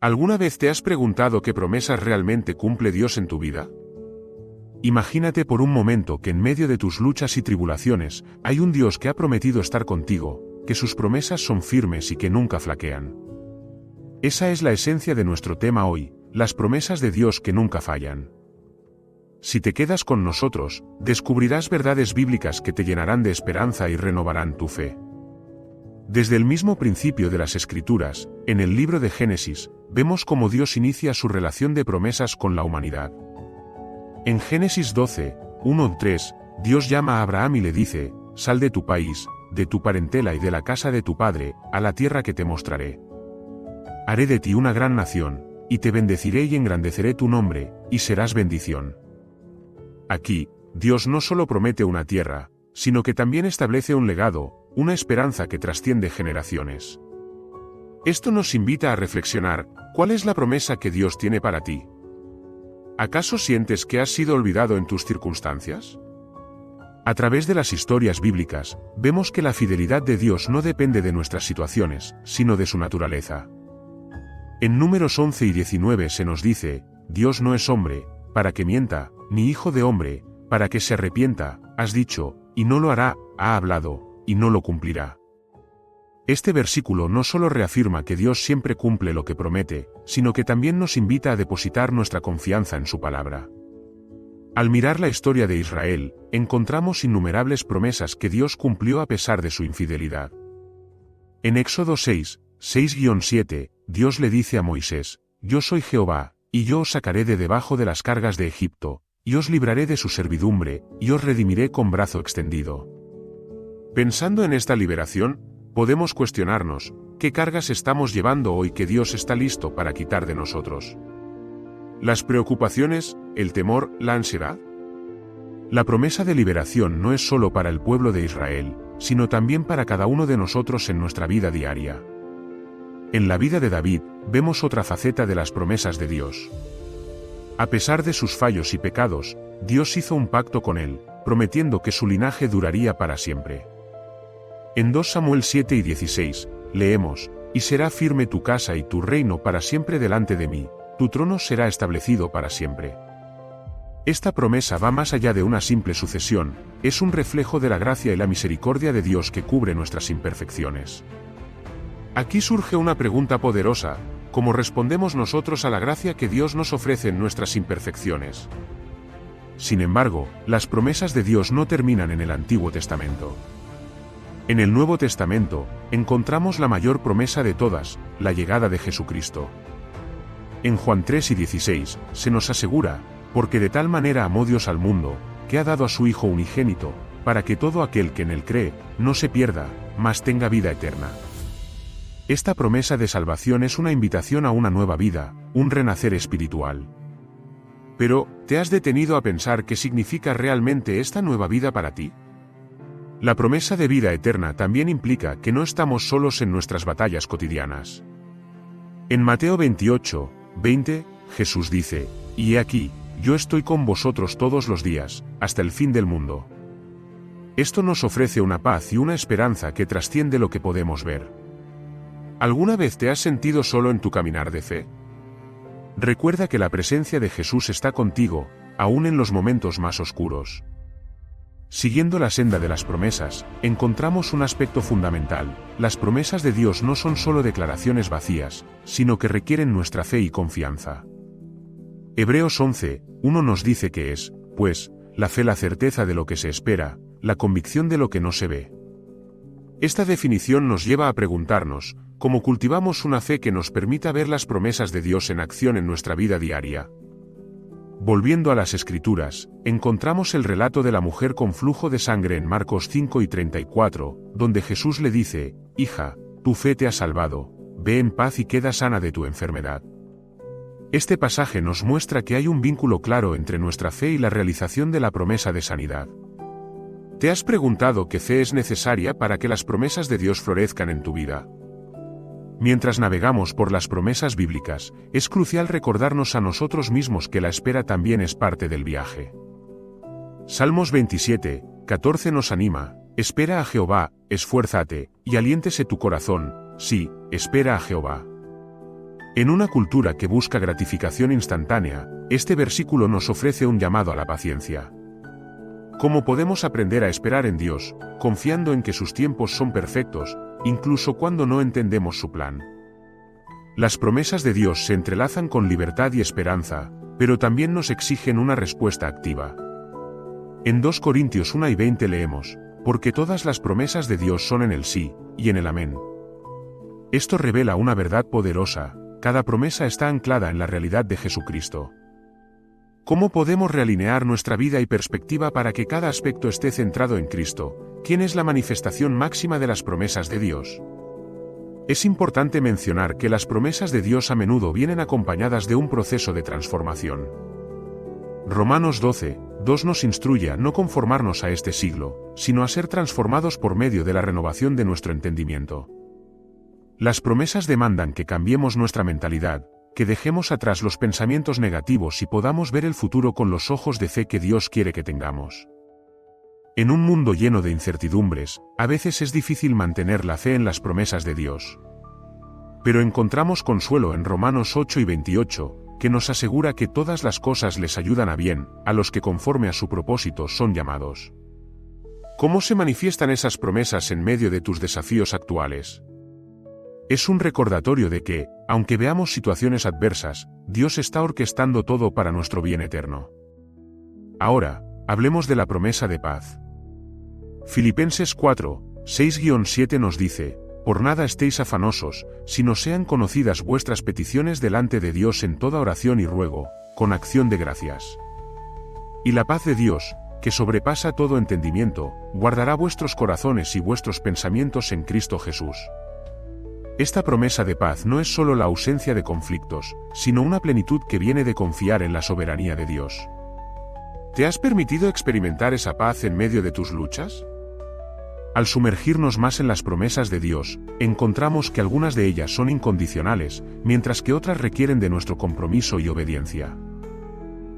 ¿Alguna vez te has preguntado qué promesas realmente cumple Dios en tu vida? Imagínate por un momento que en medio de tus luchas y tribulaciones, hay un Dios que ha prometido estar contigo, que sus promesas son firmes y que nunca flaquean. Esa es la esencia de nuestro tema hoy, las promesas de Dios que nunca fallan. Si te quedas con nosotros, descubrirás verdades bíblicas que te llenarán de esperanza y renovarán tu fe. Desde el mismo principio de las Escrituras, en el libro de Génesis, vemos cómo Dios inicia su relación de promesas con la humanidad. En Génesis 12, 1-3, Dios llama a Abraham y le dice: «Sal de tu país, de tu parentela y de la casa de tu padre, a la tierra que te mostraré. Haré de ti una gran nación, y te bendeciré y engrandeceré tu nombre, y serás bendición». Aquí, Dios no solo promete una tierra, sino que también establece un legado, una esperanza que trasciende generaciones. Esto nos invita a reflexionar: ¿cuál es la promesa que Dios tiene para ti? ¿Acaso sientes que has sido olvidado en tus circunstancias? A través de las historias bíblicas, vemos que la fidelidad de Dios no depende de nuestras situaciones, sino de su naturaleza. En Números 11 y 19 se nos dice: «Dios no es hombre, para que mienta, ni hijo de hombre, para que se arrepienta. Has dicho, y no lo hará, ha hablado, y no lo cumplirá». Este versículo no solo reafirma que Dios siempre cumple lo que promete, sino que también nos invita a depositar nuestra confianza en su palabra. Al mirar la historia de Israel, encontramos innumerables promesas que Dios cumplió a pesar de su infidelidad. En Éxodo 6, 6-7, Dios le dice a Moisés: «Yo soy Jehová, y yo os sacaré de debajo de las cargas de Egipto, y os libraré de su servidumbre, y os redimiré con brazo extendido». Pensando en esta liberación, podemos cuestionarnos: ¿qué cargas estamos llevando hoy que Dios está listo para quitar de nosotros? ¿Las preocupaciones, el temor, la ansiedad? La promesa de liberación no es solo para el pueblo de Israel, sino también para cada uno de nosotros en nuestra vida diaria. En la vida de David, vemos otra faceta de las promesas de Dios. A pesar de sus fallos y pecados, Dios hizo un pacto con él, prometiendo que su linaje duraría para siempre. En 2 Samuel 7 y 16, leemos: «Y será firme tu casa y tu reino para siempre delante de mí, tu trono será establecido para siempre». Esta promesa va más allá de una simple sucesión, es un reflejo de la gracia y la misericordia de Dios que cubre nuestras imperfecciones. Aquí surge una pregunta poderosa: ¿cómo respondemos nosotros a la gracia que Dios nos ofrece en nuestras imperfecciones? Sin embargo, las promesas de Dios no terminan en el Antiguo Testamento. En el Nuevo Testamento, encontramos la mayor promesa de todas, la llegada de Jesucristo. En Juan 3 y 16, se nos asegura: «Porque de tal manera amó Dios al mundo, que ha dado a su Hijo unigénito, para que todo aquel que en él cree, no se pierda, mas tenga vida eterna». Esta promesa de salvación es una invitación a una nueva vida, un renacer espiritual. Pero, ¿te has detenido a pensar qué significa realmente esta nueva vida para ti? La promesa de vida eterna también implica que no estamos solos en nuestras batallas cotidianas. En Mateo 28, 20, Jesús dice: «Y he aquí, yo estoy con vosotros todos los días, hasta el fin del mundo». Esto nos ofrece una paz y una esperanza que trasciende lo que podemos ver. ¿Alguna vez te has sentido solo en tu caminar de fe? Recuerda que la presencia de Jesús está contigo, aún en los momentos más oscuros. Siguiendo la senda de las promesas, encontramos un aspecto fundamental: las promesas de Dios no son solo declaraciones vacías, sino que requieren nuestra fe y confianza. Hebreos 11, 1 nos dice que es, pues, la fe la certeza de lo que se espera, la convicción de lo que no se ve. Esta definición nos lleva a preguntarnos: ¿cómo cultivamos una fe que nos permita ver las promesas de Dios en acción en nuestra vida diaria? Volviendo a las Escrituras, encontramos el relato de la mujer con flujo de sangre en Marcos 5 y 34, donde Jesús le dice: «Hija, tu fe te ha salvado, ve en paz y queda sana de tu enfermedad». Este pasaje nos muestra que hay un vínculo claro entre nuestra fe y la realización de la promesa de sanidad. ¿Te has preguntado qué fe es necesaria para que las promesas de Dios florezcan en tu vida? Mientras navegamos por las promesas bíblicas, es crucial recordarnos a nosotros mismos que la espera también es parte del viaje. Salmos 27, 14 nos anima: «Espera a Jehová, esfuérzate, y aliéntese tu corazón, sí, espera a Jehová». En una cultura que busca gratificación instantánea, este versículo nos ofrece un llamado a la paciencia. ¿Cómo podemos aprender a esperar en Dios, confiando en que sus tiempos son perfectos, incluso cuando no entendemos su plan? Las promesas de Dios se entrelazan con libertad y esperanza, pero también nos exigen una respuesta activa. En 2 Corintios 1 y 20 leemos, porque todas las promesas de Dios son en el sí, y en el amén. Esto revela una verdad poderosa: cada promesa está anclada en la realidad de Jesucristo. ¿Cómo podemos realinear nuestra vida y perspectiva para que cada aspecto esté centrado en Cristo, quien es la manifestación máxima de las promesas de Dios? Es importante mencionar que las promesas de Dios a menudo vienen acompañadas de un proceso de transformación. Romanos 12:2 nos instruye a no conformarnos a este siglo, sino a ser transformados por medio de la renovación de nuestro entendimiento. Las promesas demandan que cambiemos nuestra mentalidad, que dejemos atrás los pensamientos negativos y podamos ver el futuro con los ojos de fe que Dios quiere que tengamos. En un mundo lleno de incertidumbres, a veces es difícil mantener la fe en las promesas de Dios. Pero encontramos consuelo en Romanos 8 y 28, que nos asegura que todas las cosas les ayudan a bien, a los que conforme a su propósito son llamados. ¿Cómo se manifiestan esas promesas en medio de tus desafíos actuales? Es un recordatorio de que, aunque veamos situaciones adversas, Dios está orquestando todo para nuestro bien eterno. Ahora, hablemos de la promesa de paz. Filipenses 4:6-7 nos dice, por nada estéis afanosos, sino sean conocidas vuestras peticiones delante de Dios en toda oración y ruego, con acción de gracias. Y la paz de Dios, que sobrepasa todo entendimiento, guardará vuestros corazones y vuestros pensamientos en Cristo Jesús. Esta promesa de paz no es solo la ausencia de conflictos, sino una plenitud que viene de confiar en la soberanía de Dios. ¿Te has permitido experimentar esa paz en medio de tus luchas? Al sumergirnos más en las promesas de Dios, encontramos que algunas de ellas son incondicionales, mientras que otras requieren de nuestro compromiso y obediencia.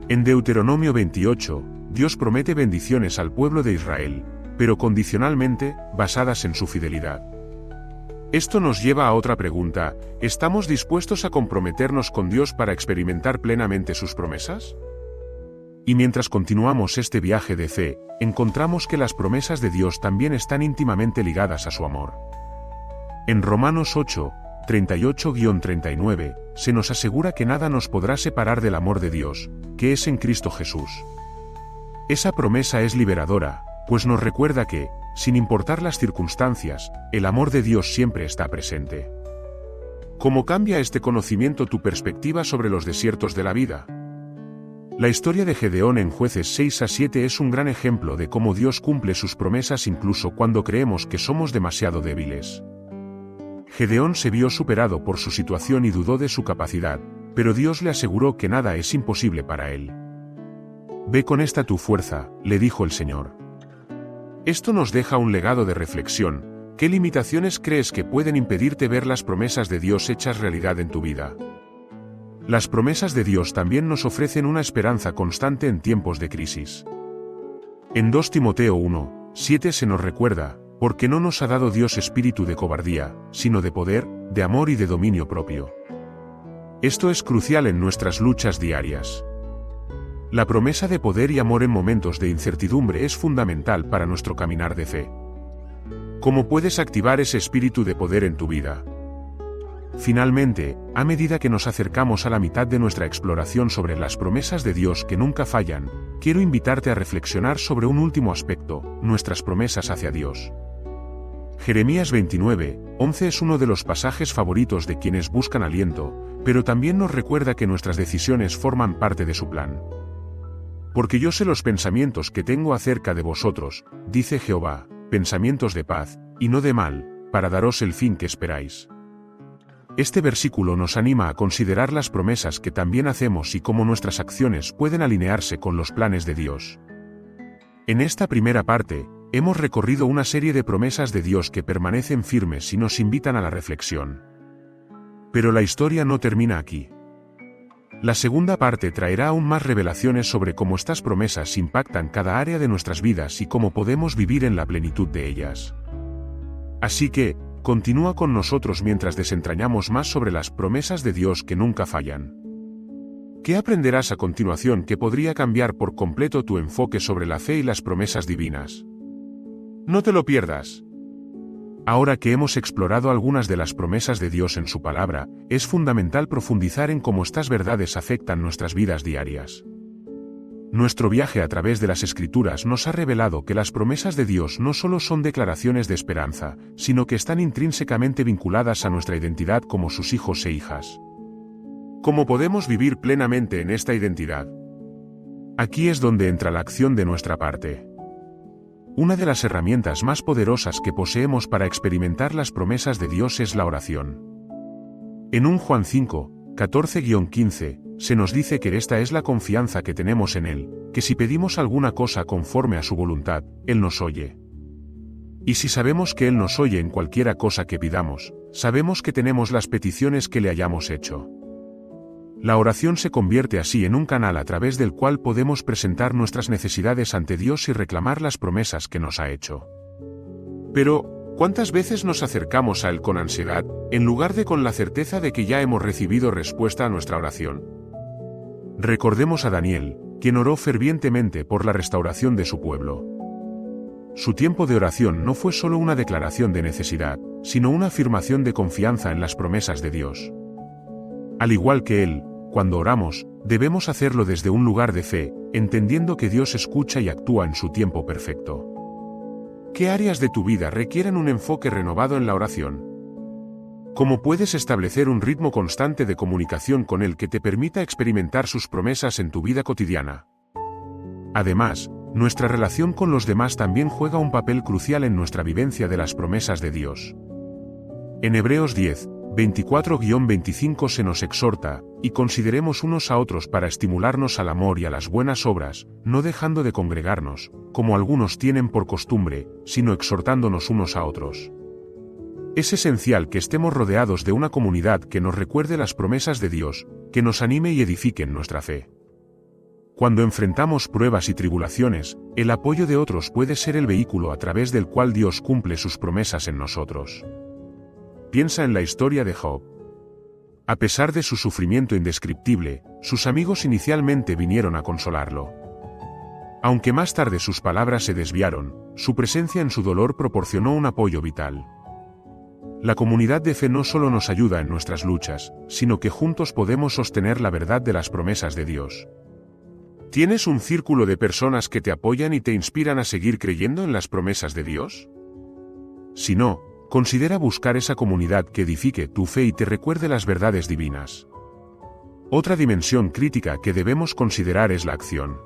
En Deuteronomio 28, Dios promete bendiciones al pueblo de Israel, pero condicionalmente, basadas en su fidelidad. Esto nos lleva a otra pregunta: ¿estamos dispuestos a comprometernos con Dios para experimentar plenamente sus promesas? Y mientras continuamos este viaje de fe, encontramos que las promesas de Dios también están íntimamente ligadas a su amor. En Romanos 8:38-39, se nos asegura que nada nos podrá separar del amor de Dios, que es en Cristo Jesús. Esa promesa es liberadora, pues nos recuerda que, sin importar las circunstancias, el amor de Dios siempre está presente. ¿Cómo cambia este conocimiento tu perspectiva sobre los desiertos de la vida? La historia de Gedeón en Jueces 6-7 es un gran ejemplo de cómo Dios cumple sus promesas incluso cuando creemos que somos demasiado débiles. Gedeón se vio superado por su situación y dudó de su capacidad, pero Dios le aseguró que nada es imposible para él. Ve con esta tu fuerza, le dijo el Señor. Esto nos deja un legado de reflexión. ¿Qué limitaciones crees que pueden impedirte ver las promesas de Dios hechas realidad en tu vida? Las promesas de Dios también nos ofrecen una esperanza constante en tiempos de crisis. En 2 Timoteo 1:7 se nos recuerda, porque no nos ha dado Dios espíritu de cobardía, sino de poder, de amor y de dominio propio. Esto es crucial en nuestras luchas diarias. La promesa de poder y amor en momentos de incertidumbre es fundamental para nuestro caminar de fe. ¿Cómo puedes activar ese espíritu de poder en tu vida? Finalmente, a medida que nos acercamos a la mitad de nuestra exploración sobre las promesas de Dios que nunca fallan, quiero invitarte a reflexionar sobre un último aspecto: nuestras promesas hacia Dios. Jeremías 29:11 es uno de los pasajes favoritos de quienes buscan aliento, pero también nos recuerda que nuestras decisiones forman parte de su plan. Porque yo sé los pensamientos que tengo acerca de vosotros, dice Jehová, pensamientos de paz, y no de mal, para daros el fin que esperáis. Este versículo nos anima a considerar las promesas que también hacemos y cómo nuestras acciones pueden alinearse con los planes de Dios. En esta primera parte, hemos recorrido una serie de promesas de Dios que permanecen firmes y nos invitan a la reflexión. Pero la historia no termina aquí. La segunda parte traerá aún más revelaciones sobre cómo estas promesas impactan cada área de nuestras vidas y cómo podemos vivir en la plenitud de ellas. Así que, continúa con nosotros mientras desentrañamos más sobre las promesas de Dios que nunca fallan. ¿Qué aprenderás a continuación que podría cambiar por completo tu enfoque sobre la fe y las promesas divinas? No te lo pierdas. Ahora que hemos explorado algunas de las promesas de Dios en su palabra, es fundamental profundizar en cómo estas verdades afectan nuestras vidas diarias. Nuestro viaje a través de las Escrituras nos ha revelado que las promesas de Dios no solo son declaraciones de esperanza, sino que están intrínsecamente vinculadas a nuestra identidad como sus hijos e hijas. ¿Cómo podemos vivir plenamente en esta identidad? Aquí es donde entra la acción de nuestra parte. Una de las herramientas más poderosas que poseemos para experimentar las promesas de Dios es la oración. En 1 Juan 5, 14-15, se nos dice que esta es la confianza que tenemos en Él, que si pedimos alguna cosa conforme a su voluntad, Él nos oye. Y si sabemos que Él nos oye en cualquiera cosa que pidamos, sabemos que tenemos las peticiones que le hayamos hecho. La oración se convierte así en un canal a través del cual podemos presentar nuestras necesidades ante Dios y reclamar las promesas que nos ha hecho. Pero, ¿cuántas veces nos acercamos a Él con ansiedad, en lugar de con la certeza de que ya hemos recibido respuesta a nuestra oración? Recordemos a Daniel, quien oró fervientemente por la restauración de su pueblo. Su tiempo de oración no fue solo una declaración de necesidad, sino una afirmación de confianza en las promesas de Dios. Al igual que él, cuando oramos, debemos hacerlo desde un lugar de fe, entendiendo que Dios escucha y actúa en su tiempo perfecto. ¿Qué áreas de tu vida requieren un enfoque renovado en la oración? ¿Cómo puedes establecer un ritmo constante de comunicación con Él que te permita experimentar sus promesas en tu vida cotidiana? Además, nuestra relación con los demás también juega un papel crucial en nuestra vivencia de las promesas de Dios. En Hebreos 10, 24-25 se nos exhorta, y consideremos unos a otros para estimularnos al amor y a las buenas obras, no dejando de congregarnos, como algunos tienen por costumbre, sino exhortándonos unos a otros. Es esencial que estemos rodeados de una comunidad que nos recuerde las promesas de Dios, que nos anime y edifique en nuestra fe. Cuando enfrentamos pruebas y tribulaciones, el apoyo de otros puede ser el vehículo a través del cual Dios cumple sus promesas en nosotros. Piensa en la historia de Job. A pesar de su sufrimiento indescriptible, sus amigos inicialmente vinieron a consolarlo. Aunque más tarde sus palabras se desviaron, su presencia en su dolor proporcionó un apoyo vital. La comunidad de fe no solo nos ayuda en nuestras luchas, sino que juntos podemos sostener la verdad de las promesas de Dios. ¿Tienes un círculo de personas que te apoyan y te inspiran a seguir creyendo en las promesas de Dios? Si no, considera buscar esa comunidad que edifique tu fe y te recuerde las verdades divinas. Otra dimensión crítica que debemos considerar es la acción.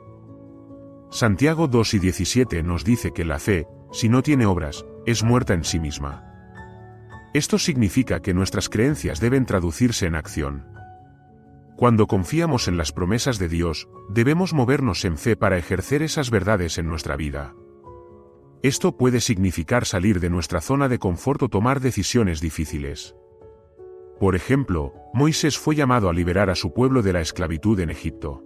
Santiago 2:17 nos dice que la fe, si no tiene obras, es muerta en sí misma. Esto significa que nuestras creencias deben traducirse en acción. Cuando confiamos en las promesas de Dios, debemos movernos en fe para ejercer esas verdades en nuestra vida. Esto puede significar salir de nuestra zona de confort o tomar decisiones difíciles. Por ejemplo, Moisés fue llamado a liberar a su pueblo de la esclavitud en Egipto.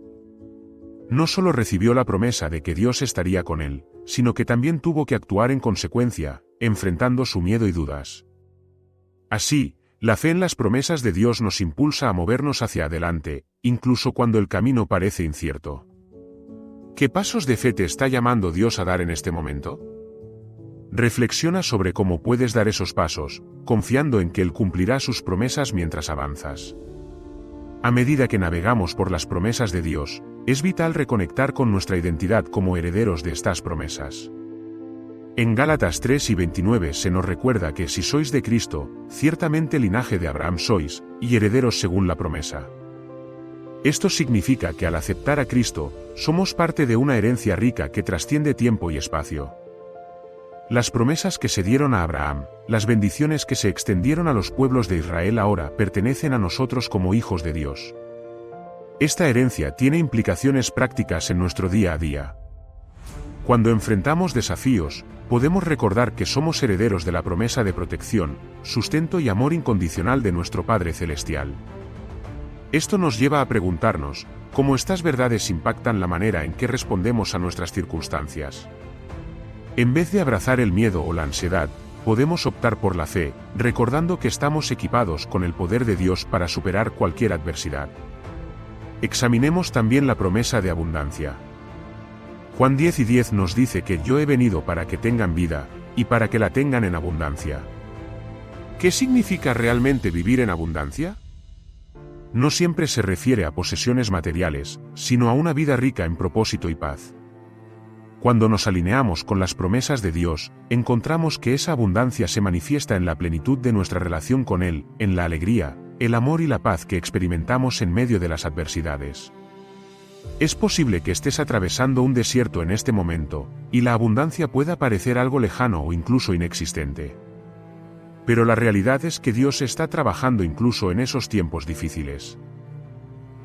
No solo recibió la promesa de que Dios estaría con él, sino que también tuvo que actuar en consecuencia, enfrentando su miedo y dudas. Así, la fe en las promesas de Dios nos impulsa a movernos hacia adelante, incluso cuando el camino parece incierto. ¿Qué pasos de fe te está llamando Dios a dar en este momento? Reflexiona sobre cómo puedes dar esos pasos, confiando en que Él cumplirá sus promesas mientras avanzas. A medida que navegamos por las promesas de Dios, es vital reconectar con nuestra identidad como herederos de estas promesas. En Gálatas 3:29 se nos recuerda que si sois de Cristo, ciertamente linaje de Abraham sois, y herederos según la promesa. Esto significa que al aceptar a Cristo, somos parte de una herencia rica que trasciende tiempo y espacio. Las promesas que se dieron a Abraham, las bendiciones que se extendieron a los pueblos de Israel ahora pertenecen a nosotros como hijos de Dios. Esta herencia tiene implicaciones prácticas en nuestro día a día. Cuando enfrentamos desafíos, podemos recordar que somos herederos de la promesa de protección, sustento y amor incondicional de nuestro Padre Celestial. Esto nos lleva a preguntarnos, ¿cómo estas verdades impactan la manera en que respondemos a nuestras circunstancias? En vez de abrazar el miedo o la ansiedad, podemos optar por la fe, recordando que estamos equipados con el poder de Dios para superar cualquier adversidad. Examinemos también la promesa de abundancia. Juan 10:10 nos dice que yo he venido para que tengan vida, y para que la tengan en abundancia. ¿Qué significa realmente vivir en abundancia? No siempre se refiere a posesiones materiales, sino a una vida rica en propósito y paz. Cuando nos alineamos con las promesas de Dios, encontramos que esa abundancia se manifiesta en la plenitud de nuestra relación con Él, en la alegría, el amor y la paz que experimentamos en medio de las adversidades. Es posible que estés atravesando un desierto en este momento, y la abundancia pueda parecer algo lejano o incluso inexistente. Pero la realidad es que Dios está trabajando incluso en esos tiempos difíciles.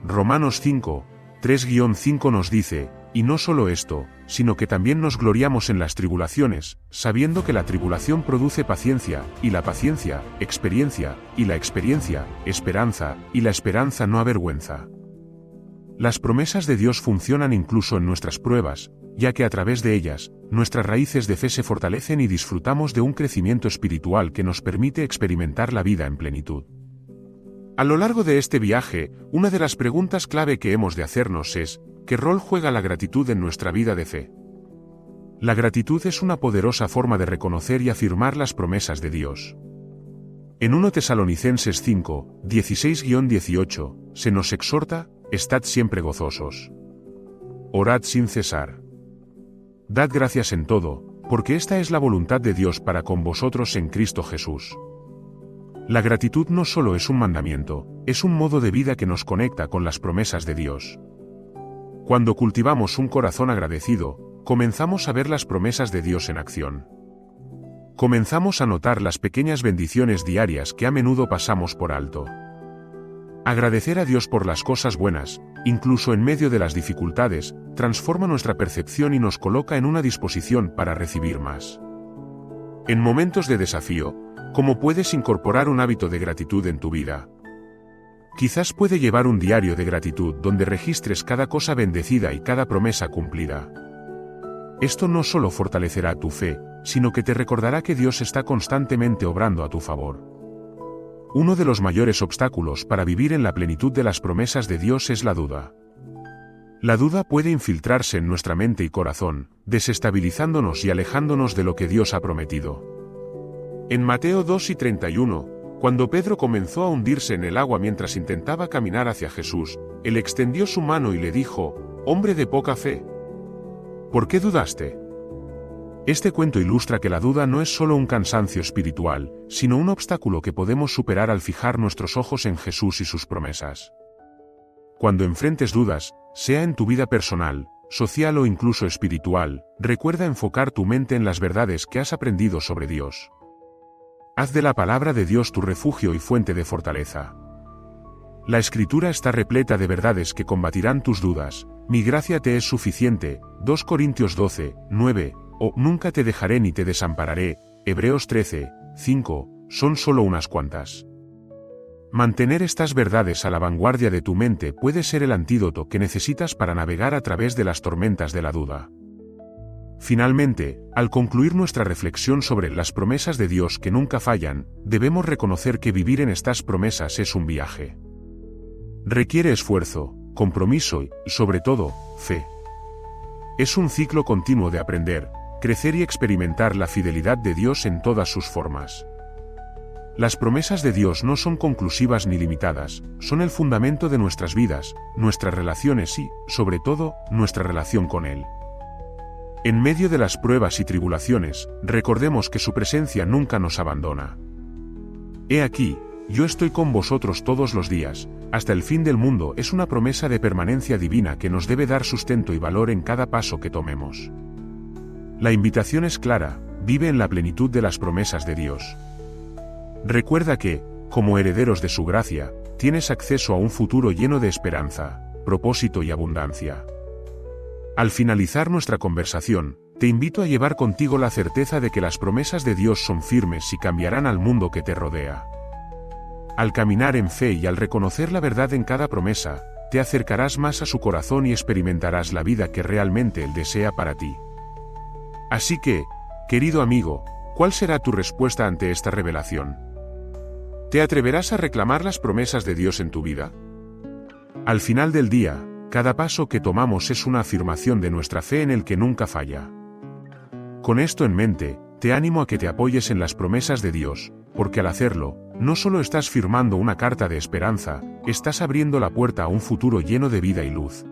Romanos 5, 3-5 nos dice, y no solo esto, sino que también nos gloriamos en las tribulaciones, sabiendo que la tribulación produce paciencia, y la paciencia, experiencia, y la experiencia, esperanza, y la esperanza no avergüenza. Las promesas de Dios funcionan incluso en nuestras pruebas, ya que a través de ellas, nuestras raíces de fe se fortalecen y disfrutamos de un crecimiento espiritual que nos permite experimentar la vida en plenitud. A lo largo de este viaje, una de las preguntas clave que hemos de hacernos es, ¿qué rol juega la gratitud en nuestra vida de fe? La gratitud es una poderosa forma de reconocer y afirmar las promesas de Dios. En 1 Tesalonicenses 5, 16-18, se nos exhorta, estad siempre gozosos. Orad sin cesar. Dad gracias en todo, porque esta es la voluntad de Dios para con vosotros en Cristo Jesús. La gratitud no solo es un mandamiento, es un modo de vida que nos conecta con las promesas de Dios. Cuando cultivamos un corazón agradecido, comenzamos a ver las promesas de Dios en acción. Comenzamos a notar las pequeñas bendiciones diarias que a menudo pasamos por alto. Agradecer a Dios por las cosas buenas, incluso en medio de las dificultades, transforma nuestra percepción y nos coloca en una disposición para recibir más. En momentos de desafío, ¿cómo puedes incorporar un hábito de gratitud en tu vida? Quizás puede llevar un diario de gratitud donde registres cada cosa bendecida y cada promesa cumplida. Esto no solo fortalecerá tu fe, sino que te recordará que Dios está constantemente obrando a tu favor. Uno de los mayores obstáculos para vivir en la plenitud de las promesas de Dios es la duda. La duda puede infiltrarse en nuestra mente y corazón, desestabilizándonos y alejándonos de lo que Dios ha prometido. En Mateo 2:31, cuando Pedro comenzó a hundirse en el agua mientras intentaba caminar hacia Jesús, él extendió su mano y le dijo, «Hombre de poca fe, ¿por qué dudaste?». Este cuento ilustra que la duda no es solo un cansancio espiritual, sino un obstáculo que podemos superar al fijar nuestros ojos en Jesús y sus promesas. Cuando enfrentes dudas, sea en tu vida personal, social o incluso espiritual, recuerda enfocar tu mente en las verdades que has aprendido sobre Dios. Haz de la palabra de Dios tu refugio y fuente de fortaleza. La Escritura está repleta de verdades que combatirán tus dudas. Mi gracia te es suficiente, 2 Corintios 12, 9, o nunca te dejaré ni te desampararé, Hebreos 13, 5, son solo unas cuantas. Mantener estas verdades a la vanguardia de tu mente puede ser el antídoto que necesitas para navegar a través de las tormentas de la duda. Finalmente, al concluir nuestra reflexión sobre las promesas de Dios que nunca fallan, debemos reconocer que vivir en estas promesas es un viaje. Requiere esfuerzo, compromiso y, sobre todo, fe. Es un ciclo continuo de aprender, crecer y experimentar la fidelidad de Dios en todas sus formas. Las promesas de Dios no son conclusivas ni limitadas, son el fundamento de nuestras vidas, nuestras relaciones y, sobre todo, nuestra relación con Él. En medio de las pruebas y tribulaciones, recordemos que su presencia nunca nos abandona. He aquí, yo estoy con vosotros todos los días, hasta el fin del mundo es una promesa de permanencia divina que nos debe dar sustento y valor en cada paso que tomemos. La invitación es clara, vive en la plenitud de las promesas de Dios. Recuerda que, como herederos de su gracia, tienes acceso a un futuro lleno de esperanza, propósito y abundancia. Al finalizar nuestra conversación, te invito a llevar contigo la certeza de que las promesas de Dios son firmes y cambiarán al mundo que te rodea. Al caminar en fe y al reconocer la verdad en cada promesa, te acercarás más a su corazón y experimentarás la vida que realmente Él desea para ti. Así que, querido amigo, ¿Cuál será tu respuesta ante esta revelación? ¿Te atreverás a reclamar las promesas de Dios en tu vida? Al final del día, cada paso que tomamos es una afirmación de nuestra fe en el que nunca falla. Con esto en mente, te animo a que te apoyes en las promesas de Dios, porque al hacerlo, no solo estás firmando una carta de esperanza, estás abriendo la puerta a un futuro lleno de vida y luz.